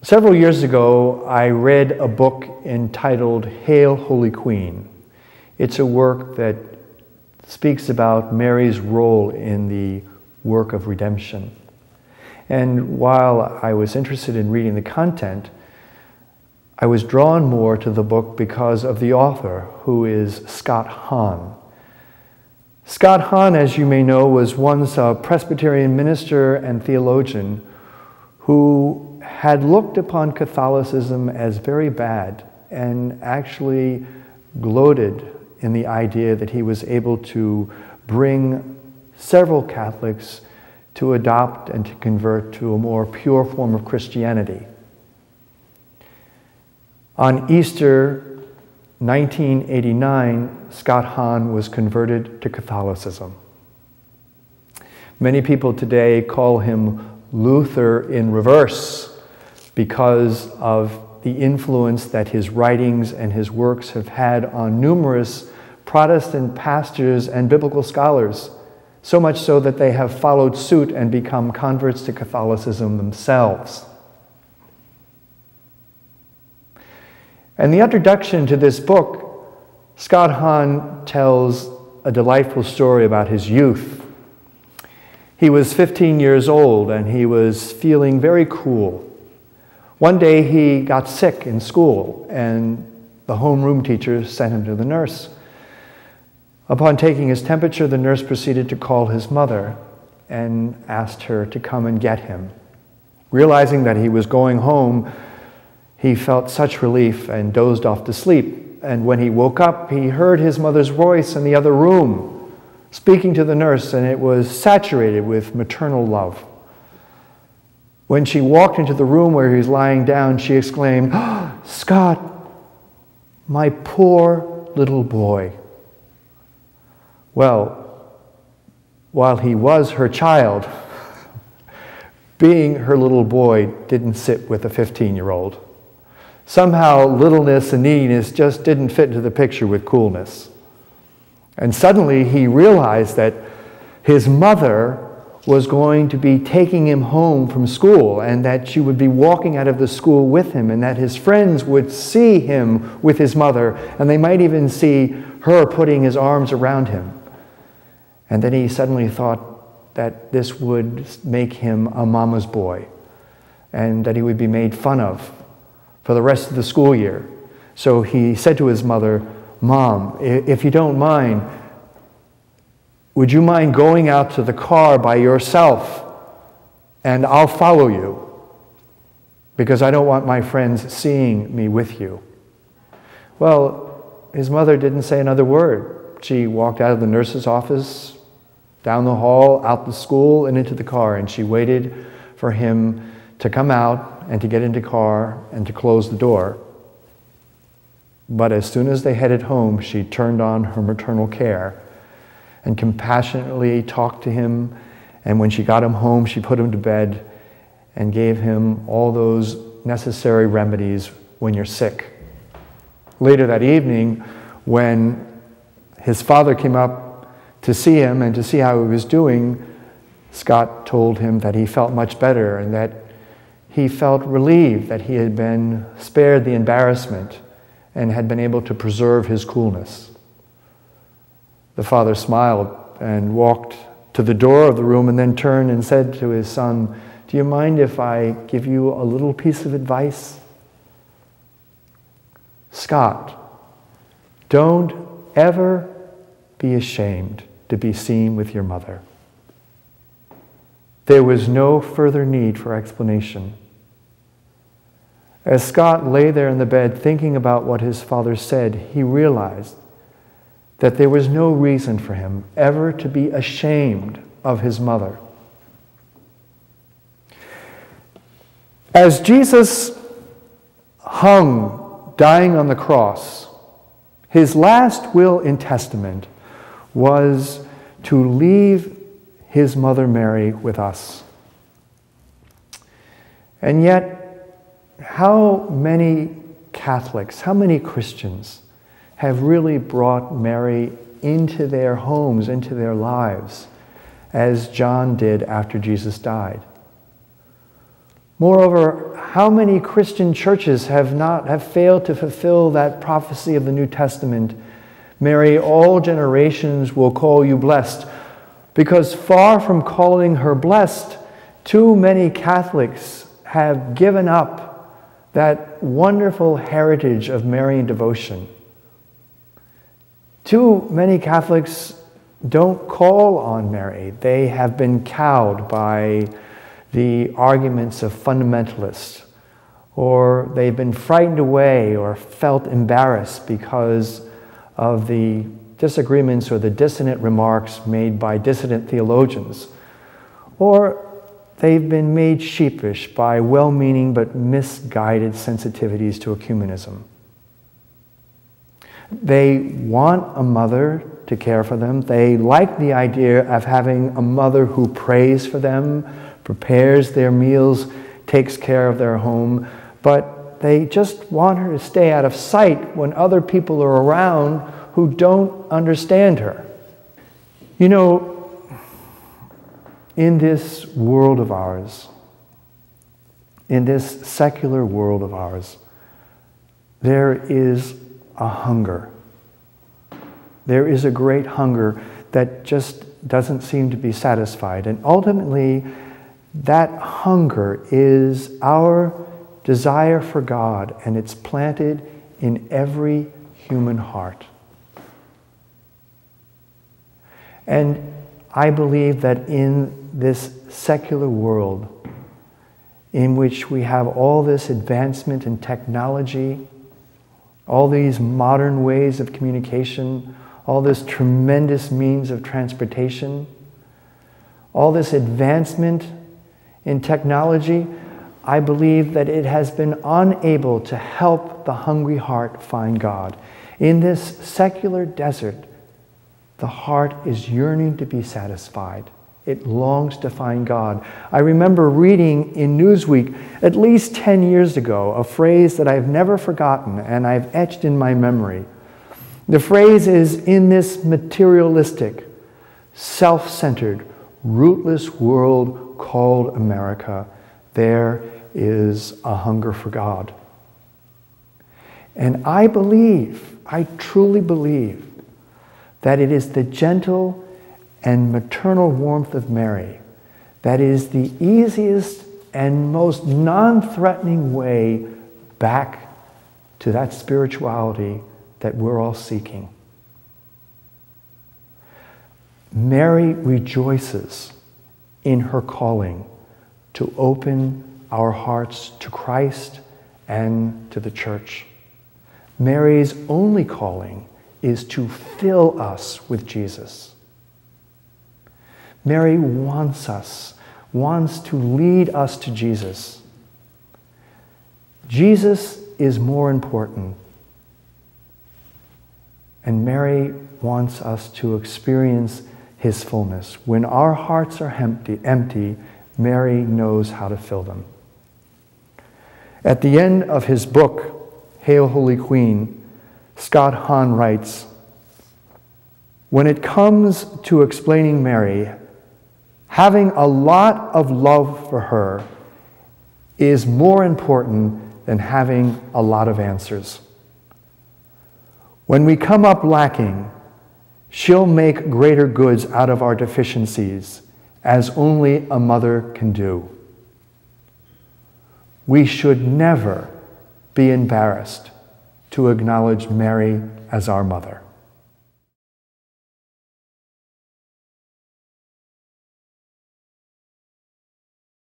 Several years ago, I read a book entitled Hail, Holy Queen. It's a work that speaks about Mary's role in the work of redemption. And while I was interested in reading the content, I was drawn more to the book because of the author, who is C.S.R. C.S.R, as you may know, was once a Presbyterian minister and theologian who had looked upon Catholicism as very bad and actually gloated in the idea that he was able to bring several Catholics to adopt and to convert to a more pure form of Christianity. On Easter 1989, C.S.R was converted to Catholicism. Many people today call him Luther in reverse because of the influence that his writings and his works have had on numerous Protestant pastors and biblical scholars, so much so that they have followed suit and become converts to Catholicism themselves. And the introduction to this book, C.S.R tells a delightful story about his youth. He was 15 years old and he was feeling very cool. One day he got sick in school and the homeroom teacher sent him to the nurse. Upon taking his temperature, the nurse proceeded to call his mother and asked her to come and get him. Realizing that he was going home, he felt such relief and dozed off to sleep. And when he woke up, he heard his mother's voice in the other room, speaking to the nurse, and it was saturated with maternal love. When she walked into the room where he was lying down, she exclaimed, "Oh, Scott, my poor little boy." Well, while he was her child, being her little boy didn't sit with a 15-year-old. Somehow, littleness and neediness just didn't fit into the picture with coolness. And suddenly he realized that his mother was going to be taking him home from school, and that she would be walking out of the school with him, and that his friends would see him with his mother, and they might even see her putting his arms around him. And then he suddenly thought that this would make him a mama's boy, and that he would be made fun of for the rest of the school year. So he said to his mother, "Mom, if you don't mind, would you mind going out to the car by yourself and I'll follow you, because I don't want my friends seeing me with you?" Well, his mother didn't say another word. She walked out of the nurse's office, down the hall, out the school, and into the car, and she waited for him to come out and to get into the car and to close the door. But as soon as they headed home, she turned on her maternal care and compassionately talked to him. And when she got him home, she put him to bed and gave him all those necessary remedies when you're sick. Later that evening, when his father came up to see him and to see how he was doing, Scott told him that he felt much better and that he felt relieved that he had been spared the embarrassment and had been able to preserve his coolness. The father smiled and walked to the door of the room and then turned and said to his son, "Do you mind if I give you a little piece of advice? Scott, don't ever be ashamed to be seen with your mother." There was no further need for explanation. As Scott lay there in the bed thinking about what his father said, he realized that there was no reason for him ever to be ashamed of his mother. As Jesus hung, dying on the cross, his last will and testament was to leave his mother Mary with us. And yet, how many Catholics, how many Christians have really brought Mary into their homes, into their lives, as John did after Jesus died? Moreover, how many Christian churches have failed to fulfill that prophecy of the New Testament? Mary, all generations will call you blessed, because far from calling her blessed, too many Catholics have given up that wonderful heritage of Marian devotion. Too many Catholics don't call on Mary. They have been cowed by the arguments of fundamentalists, or they've been frightened away or felt embarrassed because of the disagreements or the dissonant remarks made by dissident theologians, or they've been made sheepish by well-meaning but misguided sensitivities to ecumenism. They want a mother to care for them. They like the idea of having a mother who prays for them, prepares their meals, takes care of their home, but they just want her to stay out of sight when other people are around who don't understand her. You know, in this world of ours, in this secular world of ours, there is a hunger. There is a great hunger that just doesn't seem to be satisfied. And ultimately, that hunger is our desire for God, and it's planted in every human heart. And I believe that in this secular world, in which we have all this advancement in technology, all these modern ways of communication, all this tremendous means of transportation, all this advancement in technology, I believe that it has been unable to help the hungry heart find God. In this secular desert, the heart is yearning to be satisfied. It longs to find God. I remember reading in Newsweek at least 10 years ago a phrase that I've never forgotten and I've etched in my memory. The phrase is, in this materialistic, self-centered, rootless world called America, there is a hunger for God. And I truly believe, that it is the gentle and maternal warmth of Mary that is the easiest and most non-threatening way back to that spirituality that we're all seeking. Mary rejoices in her calling to open our hearts to Christ and to the church. Mary's only calling is to fill us with Jesus. Mary wants to lead us to Jesus. Jesus is more important. And Mary wants us to experience his fullness. When our hearts are empty, Mary knows how to fill them. At the end of his book, Hail, Holy Queen, Scott Hahn writes, when it comes to explaining Mary, having a lot of love for her is more important than having a lot of answers. When we come up lacking, she'll make greater goods out of our deficiencies, as only a mother can do. We should never be embarrassed to acknowledge Mary as our mother.